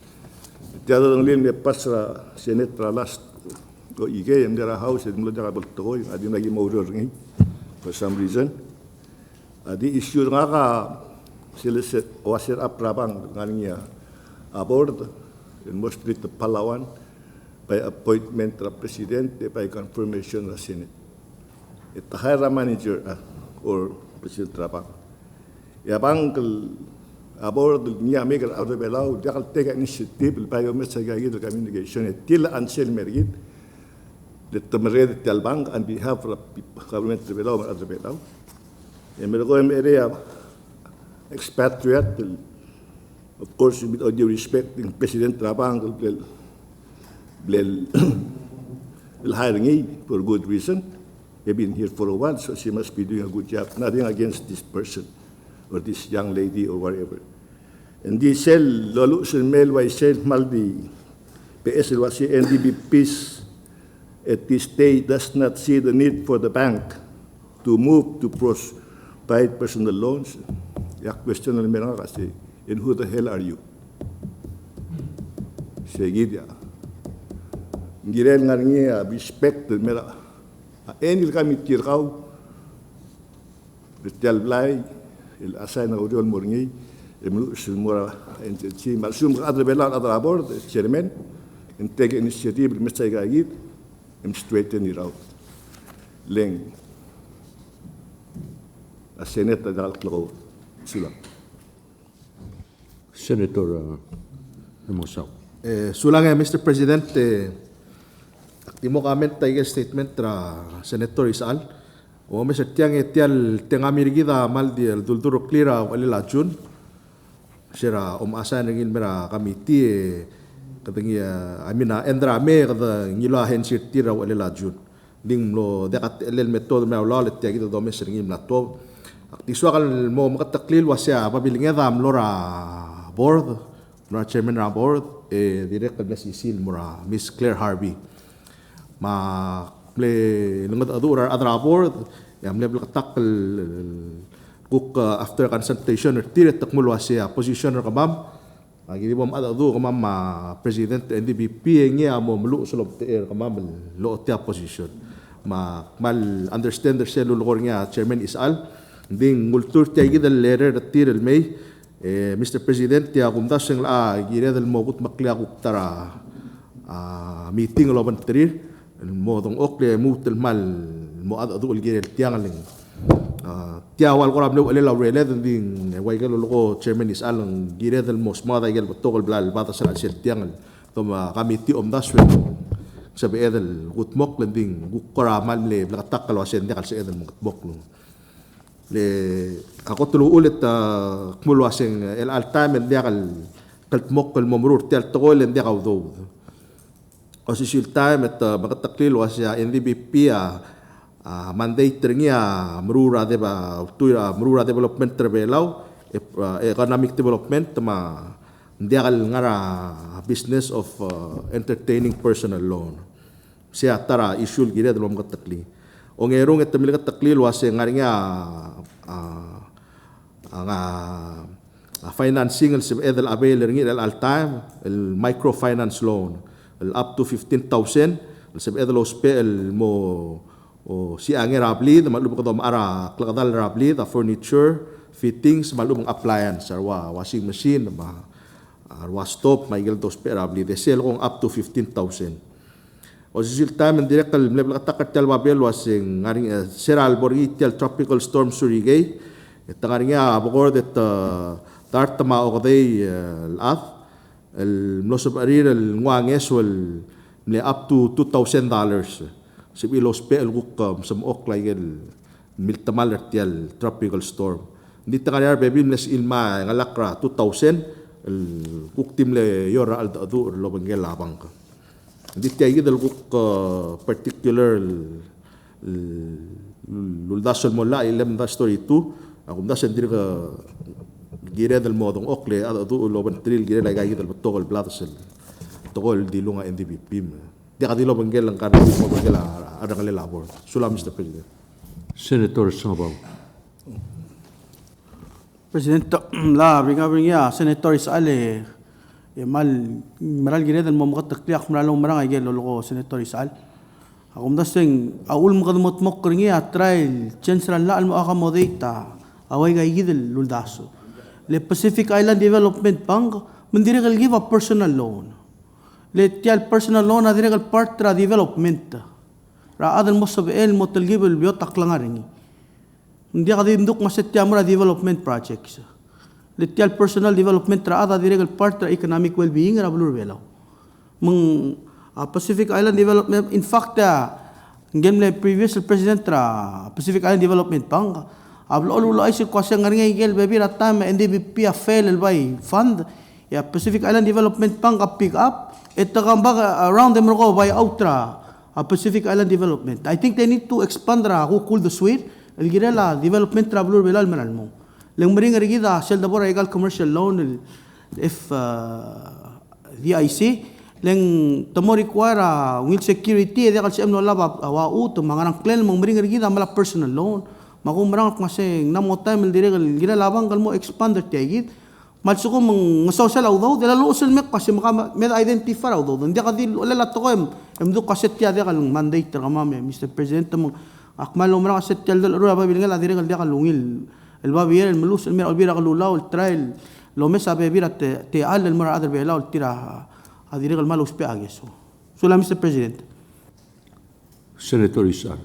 F: Tiada ng lin may pas sa Senate ra last ko igay ang dara house at mula dara balto ko yung adi lagi mauror ngay for some reason. Adi issue nga ka sila set wasir up rabang nga aboard in most street of Palawan by appointment ra presidente by confirmation ra Senate. Itahara manager or president rabang. Yabang aboard niya may kal auto belaw dia kal take initiative by message gid communication til ansel mergid the tamred til bank on behalf of government belaw auto belaw e mergo area expatriate of course with all due respect in president rabang blel hiring for good reason. They've been here for a while, so she must be doing a good job. Nothing against this person or this young lady or whatever. And the cell, lolo sa mail, why cell, maldi, PS, was si NDBPs at this stage does not see the need for the bank to move to provide personal loans. Yak question na meron kasi, and who the hell are you? Sige dia. Ngirel nga niya, respect, meron. Enil kami tirkaw, betal blay, il asay na uriol morngi, emlu silmura entity, malsum kadre belan adra board, chairman, and take initiative, Mr. Gagit, and straighten it out. Leng, a senate dal klo, sulang.
A: Senator Hermosa.
E: Sulang Mr. President, timo comment tayo statement tra Senator Isal. O may tiang etial tengami rigida mal di el dulturo cleara walila June. Sira asa nangin mera committee katangi amina endra me kada ngila hen sirtira walila June. Ding lo dekat elel metodo me awla let tiagi do mes ringim na to. Aktiswa kal mo makataklil wasya pabiling edam lora board, na chairman ra board direct kad sisil mura Miss Claire Harvey. Ma play lungat adur adra board yam level katak cook after consultation tiret takmul wasya position ka ma'am agi bom adu ka ma'am president NDBP ngia mo mulu sulob ter ka ma'am lo tia position ma mal understand der selo lor ngia chairman Isal ding multur tia gidal letter tirel may Mr. President tia kumdas sing la gire dal mogut maklia tara meeting lo ban tirir modong okle mutel mal mo adu gire tiang ling tiawal ko rablo alila rele ding way galo ko chairman is alang gire del mos mada gel tokol blal bata sa sel tiang to ma committee om das sabi edel gutmok ding gukora mal le nakatak kalo sen de kal sa edel gutmok le ako tulo ulit kmulo asing el altam el dia kaltmok kal momrur tel tokol en dia kawdo o si time at makataklil wasya NDBP mandate niya murura deba tuira murura development trebelaw economic development ma ndiakal ngara business of entertaining personal loan siya tara issue gire dalom katakli o ngerong et tamil kataklil wasya ngaringa financing el edel avail ringi el all time el microfinance loan up to 15,000 sab edelo spell mo o si anger rabli malum ko ara klakadal rabli the furniture fittings malum appliance arwa washing machine ma arwa stove may gel dos rabli de sell kong up to 15,000 o sisil time direct kal level attack tel babel wasing ngaring seral borgitel tropical storm surigay etangaringa bukod et tartama o day al el mlosob arir el nguanges wal le up to $2,000 sibilos pe el guk sam oklay el miltamal artial tropical storm dito kanyar baby nes ilma ngalakra 2,000 el guk timle yora al adu lo bangel labang ka dito ay del guk particular luldasol mo la ilem da story 2 akum da sendir ka gire del modong okle adu lo ban tril gire lay gay del tokol bladsel tokol dilunga NDBP di kadilo bangel ang karno mo bangel ada kali labor sulam Mr. President.
A: Senator Sabaw.
E: President, la bringa Senator Isale, maral gire dan mo takliak malalong marang ay gelo ko Senator Isal. Ako mdaseng aul mo kadmot mo kringi trial chance ran la mo aka modita away gay gidel luldaso. Le Pacific Island Development Bank mandiri kal give a personal loan. Le tial personal loan adire kal part tra development. Ra adan mo sabel mo tel gibel biot taklangaringi. Hindi ka dinduk masetya mo na development projects. Litial personal development ra ada direct part ra economic well-being ra bulur belaw. Pacific Island Development, in fact, ngem le previous president ra Pacific Island Development Bank, ablo ulo ay si kwasa ngay gel baby ra time NDBP a fail el bay fund, ya Pacific Island Development Bank a pick up, ito kambag around them ko by outra Pacific Island Development. I think they need to expand ra who cool the sweet, el girela development ra bulur belal manal mo. Lang maring rigida sel dabor egal commercial loan if VIC lang tamo require will security de kal sem no laba wa uto mangarang claim mong maring rigida mala personal loan makumrang maseng namo time dire gal gila labang gal mo expand the tigit malsuko mong social awdo de la lusul mek kasi maka med identify awdo hindi ka dil wala lato ko emdo kaset ya de kal mandate tra mame Mr. President mong akmal umra kaset tel dal ru ba bilngal dire gal de kal lungil el babier el melus el mer albira gal law el trail lo mesa bebira te al el mara adar bela el tira adire gal malus pe ageso sula Mr. President.
A: Senator Isal.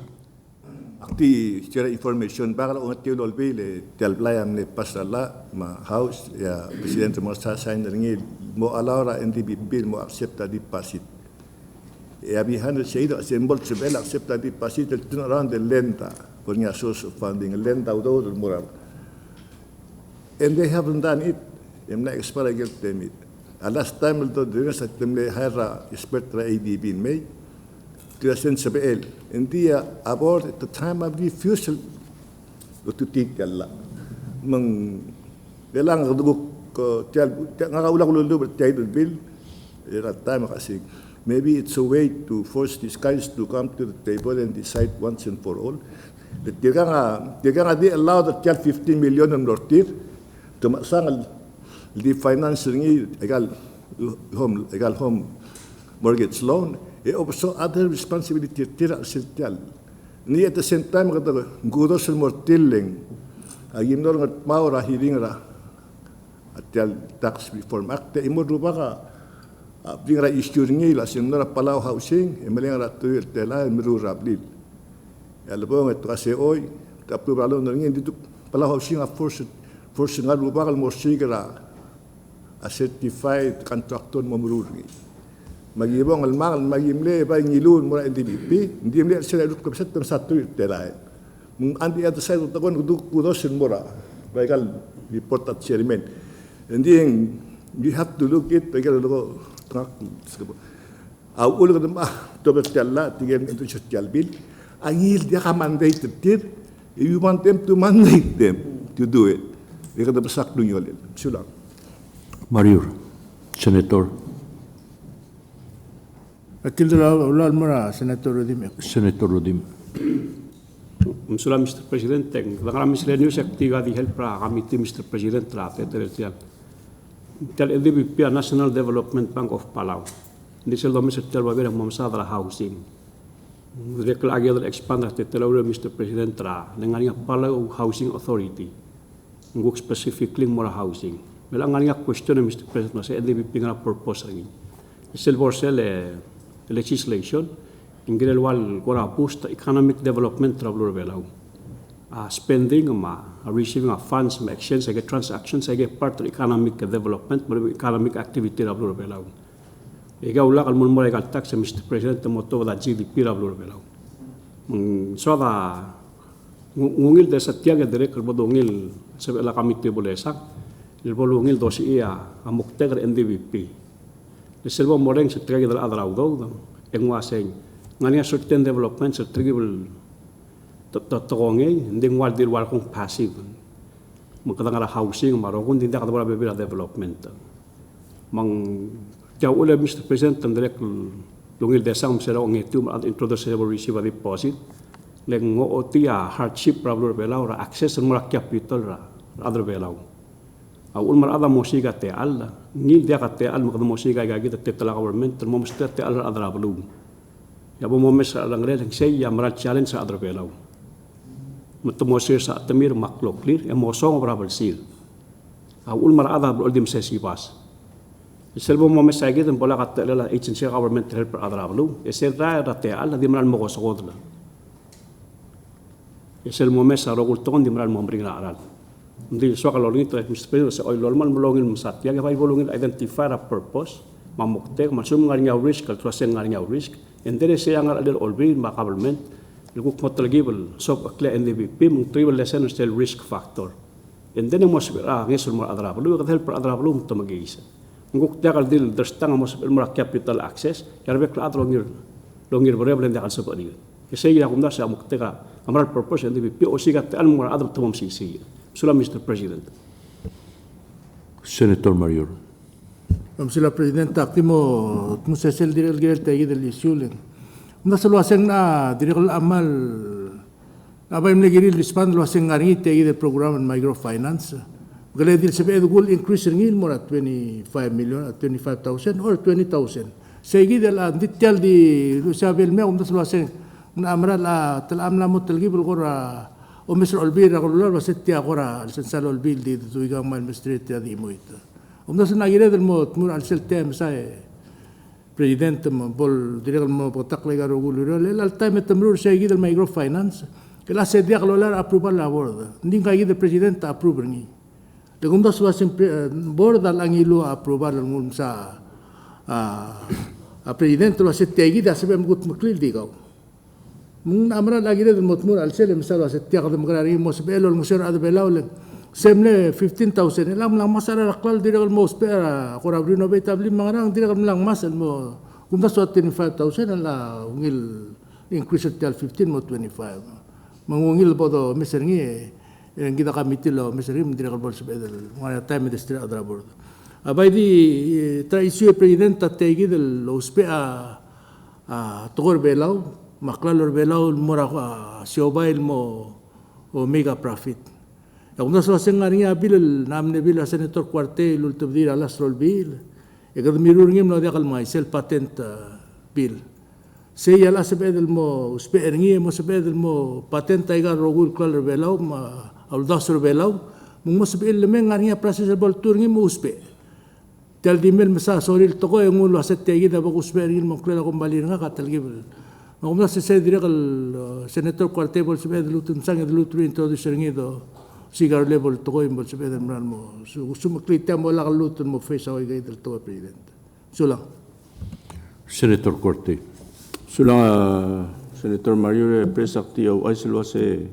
F: Akti share information bakal ungat tiyo lolbi le tialplayam le pasala ma house ya presidente mo sa sign ringi mo alawra NDBP mo accepta deposit. Ya bihan siya ito symbol sebel accepta deposit el turn around the lenta for niya source of funding lenta udo del moral. And they haven't done it. Em na expire gel temit. Last time ito din sa temle hira expert ra ADB in May. Tuasen sebel. Hindi about at the time of refusal to take kala. Mang belang kadugok ko tial ngakaulang lulu tial bill. At time kasi maybe it's a way to force these guys to come to the table and decide once and for all. Tiga nga di allow that tial 15 million ng nortir. Tumasang di financing egal home mortgage loan also other responsibility tira sential ni at the same time kada gudo sul mortilling agim nor ngat maura hiring ra atal tax reform act imodruba ka bring ra issue ngi la sin nora palau housing emeling ra tu tela miru rablil albo ngat kasi oy tapu balo ngi ditu palau housing a force ngal rubakal morsigra a certified contractor mamururi magibong almangal magimle ba ngilun mura NDBP ndimle sila lut ko set satu terai mung andi at side to kon kudosin mura baikal report at chairman and then you have to look it baikal lo au ulo ko ma to betalla tigen into social bill angil dia ka mandate tir you want them to mandate them to do it dia ka basak dunyol sulang
A: Mariur. Senator.
G: Atil ulal mara Senator Rodim.
A: Senator Rodim.
H: Msula Mr. President, la miscellaneous actividad di help para committee Mr. President tra territorial. Tel NDBP National Development Bank of Palau. Di sel do Mr. Tel babera mamsa dra housing. Rekla agi dra expand at telawre Mr. President tra dengan Palau Housing Authority. Nguk specifically mora housing. Melang nga question Mr. President no sa NDBP nga purpose rin. Sel borsel legislation ingilal wal kora boost economic development travel belaw. Spending receiving funds exchange ag transactions ag part of economic development economic activity travel belaw. Ikaw la kalmon mo gal tax Mr. President mo to da GDP travel belaw. So da ngungil de satyaga direct bodongil sa la committee bolesak il bolungil dosi ia amuktegar NDBP. Selbo moreng sa tragi dal adra udo engwaseng ngania certain development sa tragi bul totonge nding wal dir wal kong passive. Magkatang housing marong hindi ka dabra bebila development. Mang jaw ule Mr. President direct lungil desang sera ong etum at introduce receive a deposit leng ngo otia hardship problem belaw ra access mo capital ra other belaw. ulmar ada musiga te alla ngil dia ka te al mak musiga ga gita te tala government mo mesti te al adra balum ya bo mo mes ala ngre sei ya maral challenge sa adra belau mut mo sir sa tamir maklo clear ya mo song brabal sil ulmar ada bol dim se si pas selbo mo mes gita bola ka te la agency government help adra balum ya ser ra te al di maral mo ko sogodla ya sel mo mes ro gul ton di maral mo bring aral hindi so ka lolongin to Mr. President sa oil lolman molongin masat ya ga bolongin identify a purpose mamukte masum ngar risk kal trust ngar risk and there is yang ngar adel olbi ma government lugu kotlagibel so clear NDBP mung tribal lesson still risk factor and then mo sibira ngesul mo adra lu ka help adra lu to magisa nguk takal dil derstang mo sibira capital access yarbe kla longir bereblen dakal so padi kasi ya kumda sa mukte ka amral purpose NDBP o sigat al mo adab tumam sisi sula Mr. President.
A: Senator Marior.
G: Sila President, mo sesel diril girel tayo del isyulen. Muna sa luwaseng na diril amal abay mo nagiril respond luwaseng nga rin tayo del program ng microfinance. Galay din sabi, will increase rin mo at 25 million at 25,000 or 20,000. Sa igi del detail di sabi mo, muna sa luwaseng na amral talam na mo talgibol ko o Mr. Olbir ako lular wasit tiya ko ra alsensal Olbir di tuigang man administrator di mo ito. Nasa nagire mo tmur alsel tem sa president mo bol direk mo potak lega rogulo al time temrur sa gid microfinance kala se dia lular approval la board hindi ka gid president approve ni legunda sa board al angilo approval ng sa president wasit tiya gid sabi mo gut maklil di ka mung amra lagi rin mutmur alsel misal sa tiyak ng magrari mo sa belol mo sir ada belaw lang semle 15,000 lang masara laklal direk mo spera kora renovate tabli mangarang direk lang masal mo kung da 25,000 la ungil increase til 15 mo 25 mangungil po do miser ngi yang kita kamitilo miser ngi direk bol sa bedel ngara time district adra board abay di tra issue president tategi del ospea togor belaw maklal belaw mura siobail mo o mega profit. Kung nasa nga rin bil namne bil senator Cuarte lultub di alas rol bil. Egad mirur ngim no diakal mai self patent bill. Say ala sebedel mo uspe erngi mo sebedel mo patent ay gar rogul klal belaw ma aldas belaw mo sebel men ngariya processable tur ngim mo uspe. Tel dimel masa soril to ko yung ulo aset tegi da bagus uspe rin mo klala kumbali nga katal gibel. Ngomong sa direk senator Cuarte bol sebedel lutun sang lutun introduce ringi do sigar level to ko imbol sebedel man mo sumaklita mo la lutun mo face away gay del to president. Sulang.
A: Senator Corte.
D: Sulang Senator Mario presakti au aislo se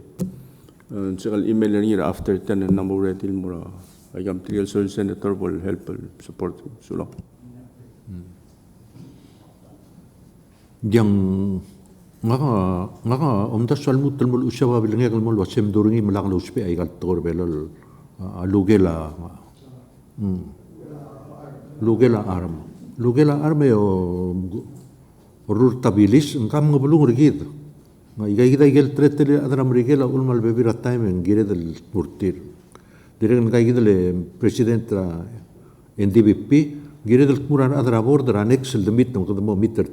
D: sekal email ni after 10 number retil mo ayam trial senator will help support sulang.
A: Yang nga omda salmut mul usyawa bilang yakal mul wasem duringi melak lu uspe ay kat tor belal lugela arme o rur tabilis engkam ngabulung rigid nga igay gel tretele adram rigela ulmal bebira time ngire del murtir direk nga igay president NDBP gire del kuran adra border annex el demit no kadmo mitter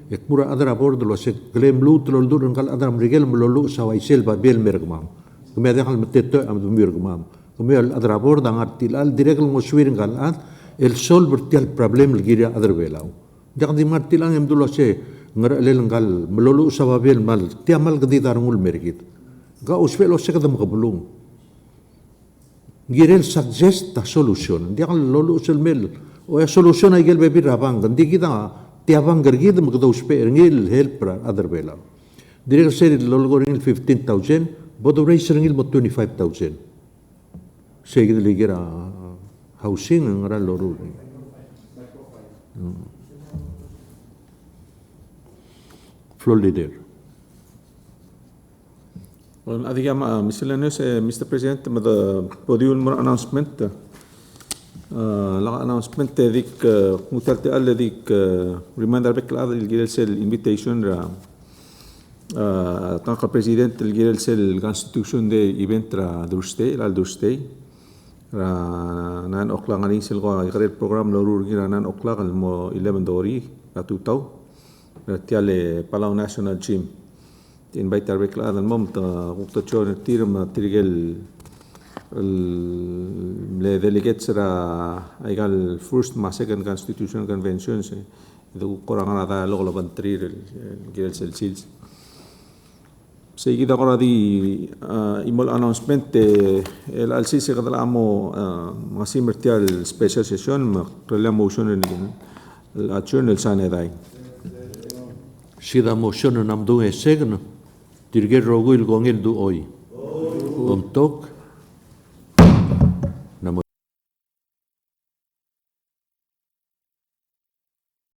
A: ekmura adra border lo se claim lut lo dur ngal adram rigel mlolu sawaisel ba bel mergmam kumede kal metetto am mergmam kumel adra border ngartil al direk mo swir ngal at el sol bertial problem lgira adra belaw jak di martil ang em dulo se ngar lel ngal mlolu sawabel mal tiamal gdi darungul mergit ga usfelo se kadam kabulung girel suggest ta solution dia kal lolu sel mel o ya solution ay gel bebi rabang di kita tiabang gergid magdaw uspe ngil help other bela direk se lolgo ngil 15,000 bodo raise ngil mo 25,000 se gid ligira housing ngara loru floor leader.
D: Well, adhigama miscellaneous Mr. President mada podium more announcement la announcement dik mutalte alle dik reminder bekla il girel sel invitation ra tanka president il girel sel constitution de event ra Thursday nan okla ngani silgo career program lorur gira nan okla kal mo 11 dori atutaw tiale Palau National Gym invite arbekla dan mom ta ukta chon tirma tirgel le delegates ra aigal first ma second constitutional convention se itu kurang ada lo bantrir el sils seguida ahora di imol announcement el alcise kadala amo masimertial special session ma rela motion el adjourn el sanedai
A: Sida motion nam du e segno. Tirger rogul gongel du oi. Tok